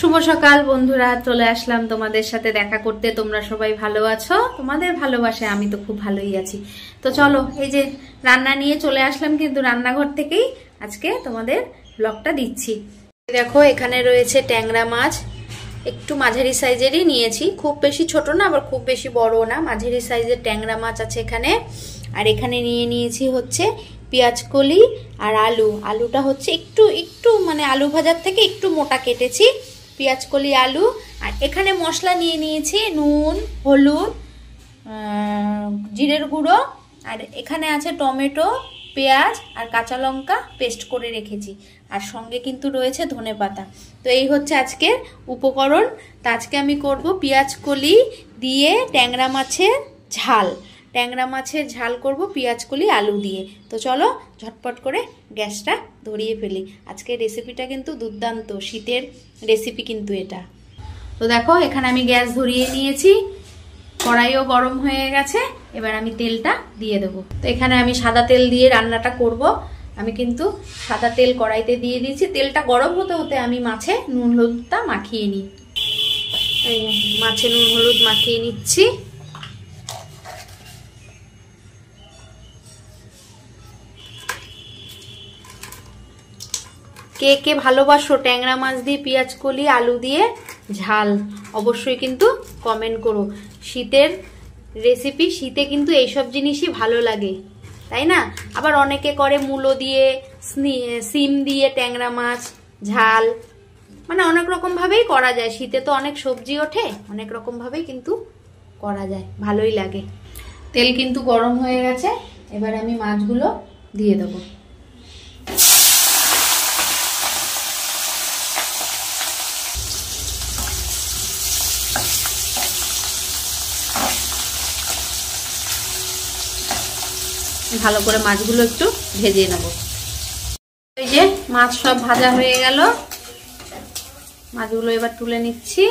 শুভ সকাল বন্ধুরা, চলে আসলাম তোমাদের সাথে দেখা করতে। তোমরা সবাই ভালো আছো? তোমাদের ভালোবাসায় আমি তো খুব ভালোই আছি। তো চলো, এই যে রান্না নিয়ে চলে আসলাম, কিন্তু রান্নাঘর থেকেই আজকে তোমাদের ব্লগটা দিচ্ছি। দেখো, এখানে রয়েছে ট্যাংরা মাছ, একটু মাঝারি সাইজেরই নিয়েছি, খুব বেশি ছোট না আবার খুব বেশি বড় না, মাঝারি সাইজের ট্যাংরা মাছ আছে এখানে। আর এখানে নিয়ে নিয়েছি হচ্ছে পেঁয়াজ কলি আর আলু। আলুটা হচ্ছে একটু মানে আলু ভাজার থেকে একটু মোটা কেটেছি, পেঁয়াজ কলি আলু। আর এখানে মশলা নিয়ে নিয়েছি নুন, হলুদ, জিরের গুঁড়ো, আর এখানে আছে টমেটো, পেঁয়াজ আর কাঁচা লঙ্কা পেস্ট করে রেখেছি। আর সঙ্গে কিন্তু রয়েছে ধনেপাতা। তো এই হচ্ছে আজকের উপকরণ। তো আজকে আমি করব পেঁয়াজ কলি দিয়ে ট্যাংরা মাছের ঝাল। ট্যাংরা মাছের ঝাল করব পেঁয়াজ কলি আলু দিয়ে। তো চলো ঝটপট করে গ্যাসটা ধরিয়ে ফেলি। আজকের রেসিপিটা কিন্তু দুর্দান্ত, শীতের রেসিপি কিন্তু এটা। তো দেখো, এখানে আমি গ্যাস ধরিয়ে নিয়েছি, কড়াইও গরম হয়ে গেছে। এবার আমি তেলটা দিয়ে দেবো। তো এখানে আমি সাদা তেল দিয়ে রান্নাটা করব। আমি কিন্তু সাদা তেল কড়াইতে দিয়ে দিয়েছি। তেলটা গরম হতে হতে আমি মাছে নুন হলুদটা মাখিয়ে নিই। এই মাছে নুন হলুদ মাখিয়ে নিচ্ছি। কে কে ভালোবাসো ট্যাংরা মাছ দিয়ে পেঁয়াজ কলি আলু দিয়ে ঝাল, অবশ্যই কিন্তু কমেন্ট করো। শীতের রেসিপি, শীতে কিন্তু এইসব জিনিসই ভালো লাগে, তাই না? আবার অনেকে করে মূলো দিয়ে, সিম দিয়ে ট্যাংরা মাছ ঝাল, মানে অনেক রকম ভাবেই করা যায়। শীতে তো অনেক সবজি ওঠে, অনেক রকম ভাবেই কিন্তু করা যায়, ভালোই লাগে। তেল কিন্তু গরম হয়ে গেছে, এবার আমি মাছগুলো দিয়ে দেবো। ভালো করে মাছগুলো একটু ভেজে নেব। এই যে মাছ সব ভাজা হয়ে গেল, মাছগুলো এবার তুলে নিচ্ছি।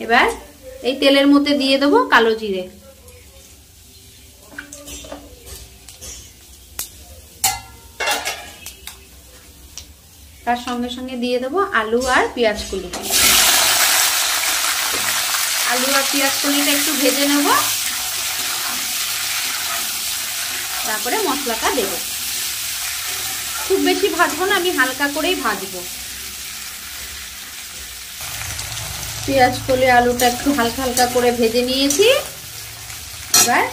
এবার এই তেলের মধ্যে দিয়ে দেবো কালো জিরে, তার সঙ্গে সঙ্গে দিয়ে দেবো আলু আর পেঁয়াজ কলি। আলু আর পেঁয়াজ কলিটা একটু ভেজে নেব, তারপরে মশলাটা দেব। খুব বেশি ভাজবো না, আমি হালকা করেই ভাজবো। পেঁয়াজ কলি আলুটা একটু হালকা হালকা করে ভেজে নিয়েছি। এবার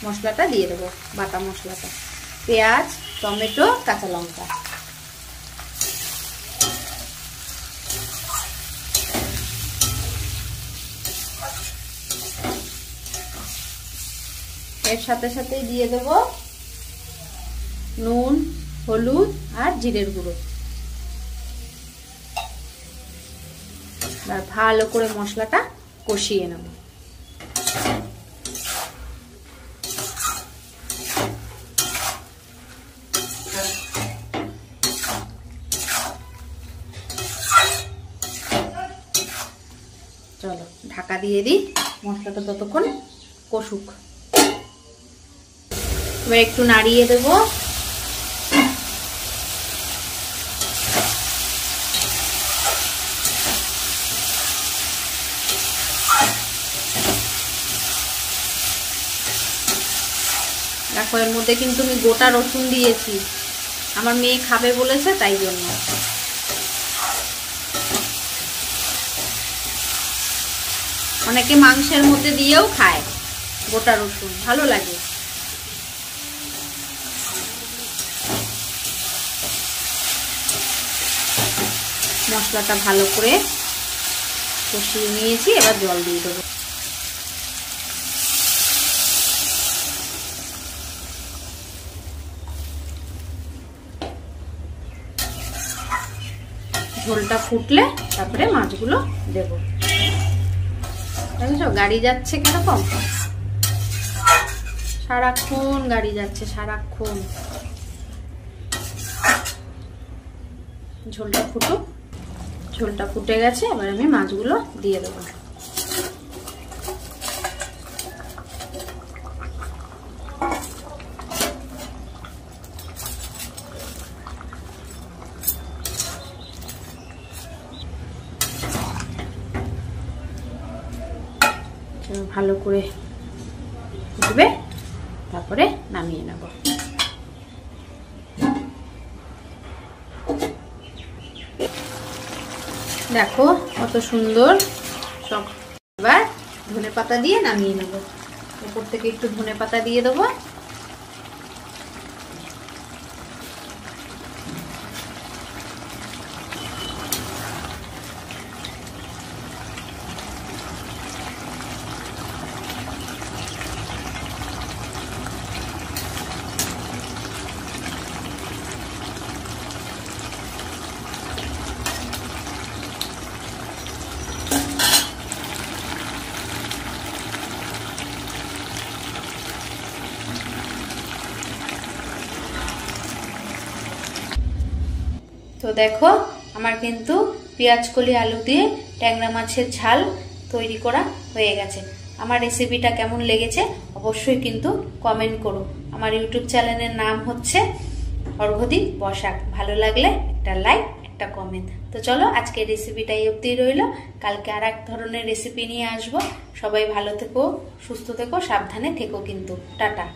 মশলাটা দিয়ে দেবো, বাটা মশলাটা, পেঁয়াজ, টমেটো, কাঁচা লঙ্কা। এর সাথে সাথেই দিয়ে দেব নুন, হলুদ আর জিরের গুঁড়ো। আর ভালো করে মশলাটা কষিয়ে নেব। চলো ঢাকা দিয়ে দিই, মশলাটা ততক্ষণ কষুক। এবার একটু নাড়িয়ে দেব। দেখো, এর মধ্যে কিন্তু আমি গোটা রসুন দিয়েছি, আমার মেয়ে খাবে বলেছে তাই জন্য। অনেকে মাংসের মধ্যে দিয়েও খায় গোটা রসুন, ভালো লাগে। মশলাটা ভালো করে কষিয়ে নিয়েছি, এবার জল দিয়ে দেবো। ঝোলটা ফুটলে তারপরে মাছগুলো দেবো। দেখছো গাড়ি যাচ্ছে কিরকম, সারাক্ষণ গাড়ি যাচ্ছে, সারাক্ষণ। ঝোলটা ফুটুক, ঝোলটা ফুটে গেছে, এবার আমি মাছগুলো দিয়ে দেবো। ভালো করে ফুটবে, তারপরে নামিয়ে নেব। দেখো কত সুন্দর সব। এবার ধনেপাতা দিয়ে নামিয়ে নেব। উপর থেকে একটু ধনেপাতা দিয়ে দেবো। তো দেখো আমার কিন্তু পেঁয়াজকলি আলু দিয়ে ট্যাংরা মাছের ঝাল তৈরি করা হয়ে গেছে। আমার রেসিপিটা কেমন লেগেছে অবশ্যই কিন্তু কমেন্ট করো। আমার ইউটিউব চ্যানেলের নাম হচ্ছে অর্ঘ্যদীপ বসাক। ভালো লাগলে একটা লাইক, একটা কমেন্ট। তো চলো আজকের রেসিপিটা এই অবধি রইল। কালকে আর এক ধরনের রেসিপি নিয়ে আসবো। সবাই ভালো থেকো, সুস্থ থেকো, সাবধানে থেকো কিন্তু। টাটা।